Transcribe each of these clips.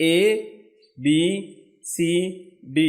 A, B, C, D।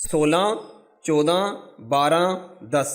16, 14, 12, 10।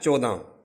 14।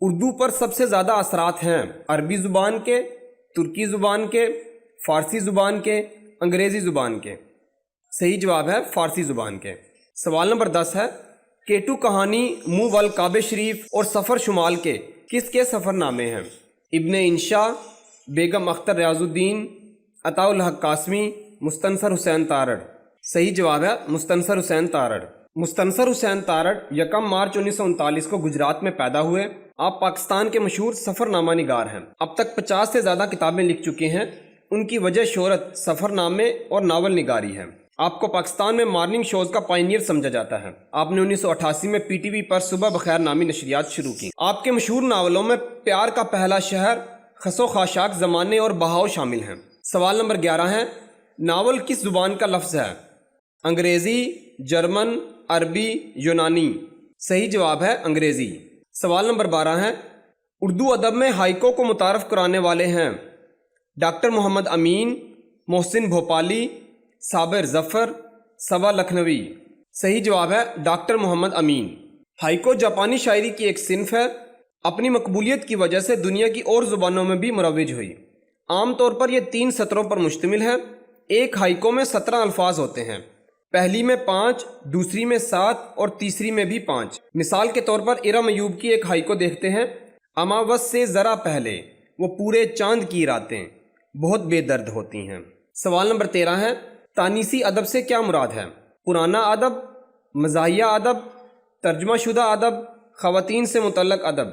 Urdu پر سب سے زیادہ اثرات ہیں عربی زبان کے، ترکی زبان کے، فارسی زبان کے، انگریزی زبان کے۔ صحیح جواب ہے فارسی زبان کے۔ سوال نمبر 10 ہے کیٹو کہانی، منہ ول کعبہ شریف اور سفر شمال کے کس کے سفر نامے ہیں؟ ابن انشا، بیگم اختر ریاض الدین، عطاء الحق قاسمی، مستنصر حسین تارڑ۔ صحیح جواب ہے مستنصر حسین تارڑ۔ مستنصر حسین تارڑ 1 مارچ 1939 کو گجرات میں پیدا ہوئے۔ آپ پاکستان کے مشہور سفر نامہ نگار ہیں۔ اب تک 50 سے زیادہ کتابیں لکھ چکے ہیں۔ ان کی وجہ شہرت سفر نامے اور ناول نگاری ہے۔ آپ کو پاکستان میں مارننگ شوز کا پائنیئر سمجھا جاتا ہے۔ آپ نے 1988 میں پی ٹی وی پر صبح بخیر نامی نشریات شروع کی۔ آپ کے مشہور ناولوں میں پیار کا پہلا شہر، خس و خاشاک زمانے اور بہاؤ شامل ہیں۔ سوال نمبر 11 ہے ناول کس زبان کا لفظ ہے؟ انگریزی، جرمن، عربی، یونانی۔ صحیح جواب ہے انگریزی۔ سوال نمبر 12 ہے اردو ادب میں ہائیکو کو متعارف کرانے والے ہیں؟ ڈاکٹر محمد امین، محسن بھوپالی، صابر ظفر، صبا لکھنوی۔ صحیح جواب ہے ڈاکٹر محمد امین۔ ہائیکو جاپانی شاعری کی ایک صنف ہے۔ اپنی مقبولیت کی وجہ سے دنیا کی اور زبانوں میں بھی مروج ہوئی۔ عام طور پر یہ 3 سطروں پر مشتمل ہے۔ ایک ہائیکو میں 17 الفاظ ہوتے ہیں۔ پہلی میں 5، دوسری میں 7 اور تیسری میں بھی 5۔ مثال کے طور پر ارم ایوب کی ایک ہائیکو دیکھتے ہیں۔ اماوس سے ذرا پہلے وہ پورے چاند کی راتیں بہت بے درد ہوتی ہیں۔ سوال نمبر 13 ہے تانیسی ادب سے کیا مراد ہے؟ پرانا ادب، مزاحیہ ادب، ترجمہ شدہ ادب، خواتین سے متعلق ادب۔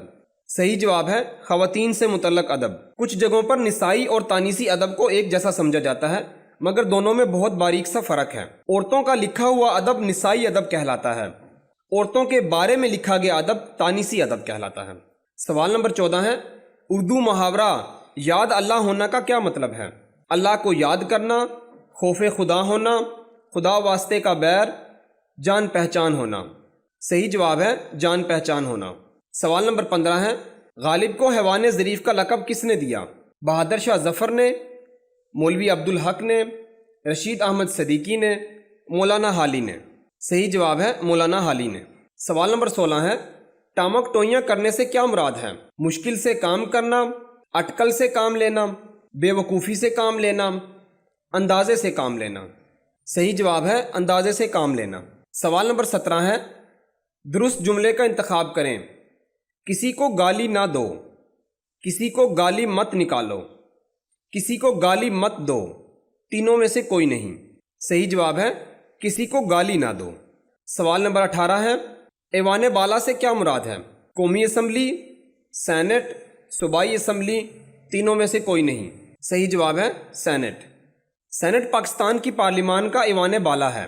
صحیح جواب ہے خواتین سے متعلق ادب۔ کچھ جگہوں پر نسائی اور تانیسی ادب کو ایک جیسا سمجھا جاتا ہے، مگر دونوں میں بہت باریک سا فرق ہے۔ عورتوں کا لکھا ہوا ادب نسائی ادب کہلاتا ہے۔ عورتوں کے بارے میں لکھا گیا ادب تانیسی ادب کہلاتا ہے۔ سوال نمبر 14 ہے اردو محاورہ یاد اللہ ہونا کا کیا مطلب ہے؟ اللہ کو یاد کرنا، خوف خدا ہونا، خدا واسطے کا بیر، جان پہچان ہونا۔ صحیح جواب ہے جان پہچان ہونا۔ سوال نمبر 15 ہے غالب کو حیوان ظریف کا لقب کس نے دیا؟ بہادر شاہ ظفر نے، مولوی عبدالحق نے، رشید احمد صدیقی نے، مولانا حالی نے۔ صحیح جواب ہے مولانا حالی نے۔ سوال نمبر 16 ہے ٹامک ٹوئیاں کرنے سے کیا مراد ہے؟ مشکل سے کام کرنا، اٹکل سے کام لینا، بے وقوفی سے کام لینا، اندازے سے کام لینا۔ صحیح جواب ہے اندازے سے کام لینا۔ سوال نمبر 17 ہے درست جملے کا انتخاب کریں۔ کسی کو گالی نہ دو، کسی کو گالی مت نکالو، کسی کو گالی مت دو، تینوں میں سے کوئی نہیں۔ صحیح جواب ہے کسی کو گالی نہ دو۔ سوال نمبر 18 ہے ایوان بالا سے کیا مراد ہے؟ قومی اسمبلی، سینٹ، صوبائی اسمبلی، تینوں میں سے کوئی نہیں۔ صحیح جواب ہے سینٹ۔ سینٹ پاکستان کی پارلیمان کا ایوان بالا ہے۔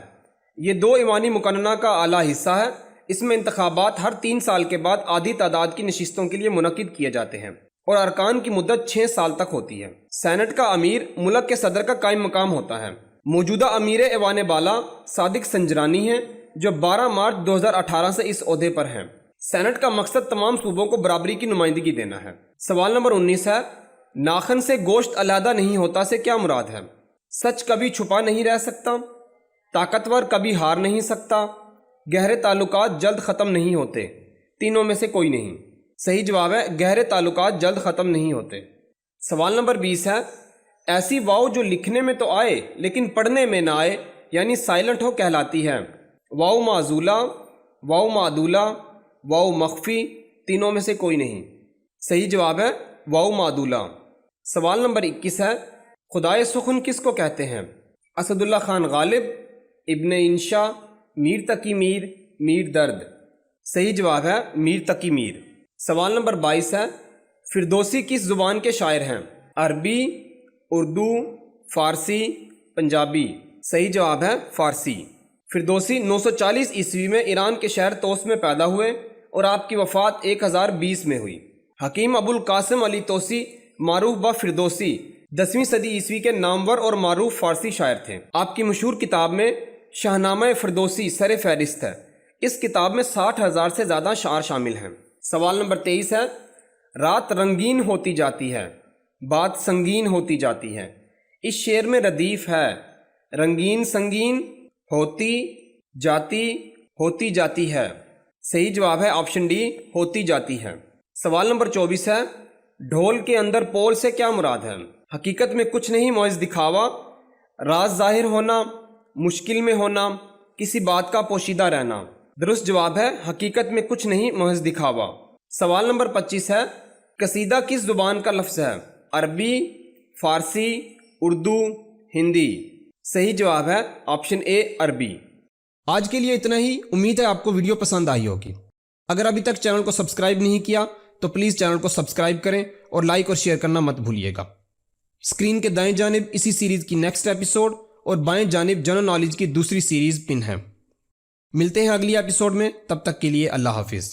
یہ 2 ایوانی مقننہ کا اعلیٰ حصہ ہے۔ اس میں انتخابات ہر 3 سال کے بعد آدھی تعداد کی نشستوں کے لیے منعقد کیے جاتے ہیں اور ارکان کی مدت 6 سال تک ہوتی ہے۔ سینٹ کا امیر ملک کے صدر کا قائم مقام ہوتا ہے۔ موجودہ امیر ایوان بالا صادق سنجرانی ہیں جو 12 مارچ 2018 سے اس عہدے پر ہیں۔ سینٹ کا مقصد تمام صوبوں کو برابری کی نمائندگی دینا ہے۔ سوال نمبر 19 ہے ناخن سے گوشت علیحدہ نہیں ہوتا سے کیا مراد ہے؟ سچ کبھی چھپا نہیں رہ سکتا، طاقتور کبھی ہار نہیں سکتا، گہرے تعلقات جلد ختم نہیں ہوتے، تینوں میں سے کوئی نہیں۔ صحیح جواب ہے گہرے تعلقات جلد ختم نہیں ہوتے۔ سوال نمبر 20 ہے ایسی واؤ جو لکھنے میں تو آئے لیکن پڑھنے میں نہ آئے یعنی سائلنٹ ہو کہلاتی ہے؟ واؤ معزولہ، واؤ معدولہ، واؤ مخفی، تینوں میں سے کوئی نہیں۔ صحیح جواب ہے واؤ معدولہ۔ سوال نمبر 21 ہے خدائے سخن کس کو کہتے ہیں؟ اسد اللہ خان غالب، ابن انشا، میر تقی میر، میر درد۔ صحیح جواب ہے میر تقی میر۔ سوال نمبر 22 ہے فردوسی کس زبان کے شاعر ہیں؟ عربی، اردو، فارسی، پنجابی۔ صحیح جواب ہے فارسی۔ فردوسی 940 عیسوی میں ایران کے شہر توس میں پیدا ہوئے اور آپ کی وفات 1020 میں ہوئی۔ حکیم ابو القاسم علی توسی معروف با فردوسی 10ویں صدی عیسوی کے نامور اور معروف فارسی شاعر تھے۔ آپ کی مشہور کتاب میں شاہنامہ فردوسی سر فہرست ہے۔ اس کتاب میں 60,000 سے زیادہ شعر شامل ہیں۔ سوال نمبر 23 ہے رات رنگین ہوتی جاتی ہے، بات سنگین ہوتی جاتی ہے۔ اس شعر میں ردیف ہے رنگین سنگین، ہوتی جاتی، ہوتی جاتی ہے۔ صحیح جواب ہے آپشن ڈی، ہوتی جاتی ہے۔ سوال نمبر 24 ہے، ڈھول کے اندر پول سے کیا مراد ہے؟ حقیقت میں کچھ نہیں، محض دکھاوا، راز ظاہر ہونا، مشکل میں ہونا، کسی بات کا پوشیدہ رہنا۔ درست جواب ہے حقیقت میں کچھ نہیں، محض دکھاوا۔ سوال نمبر 25 ہے، قصیدہ کس زبان کا لفظ ہے؟ عربی، فارسی، اردو، ہندی؟ صحیح جواب ہے آپشن اے عربی۔ آج کے لیے اتنا ہی، امید ہے آپ کو ویڈیو پسند آئی ہوگی۔ اگر ابھی تک چینل کو سبسکرائب نہیں کیا تو پلیز چینل کو سبسکرائب کریں اور لائک اور شیئر کرنا مت بھولیے گا۔ اسکرین کے دائیں جانب اسی سیریز کی نیکسٹ ایپیسوڈ اور بائیں جانب جنرل نالج کی دوسری سیریز پن ہے۔ ملتے ہیں اگلی ایپیسوڈ میں، تب تک کے لیے اللہ حافظ۔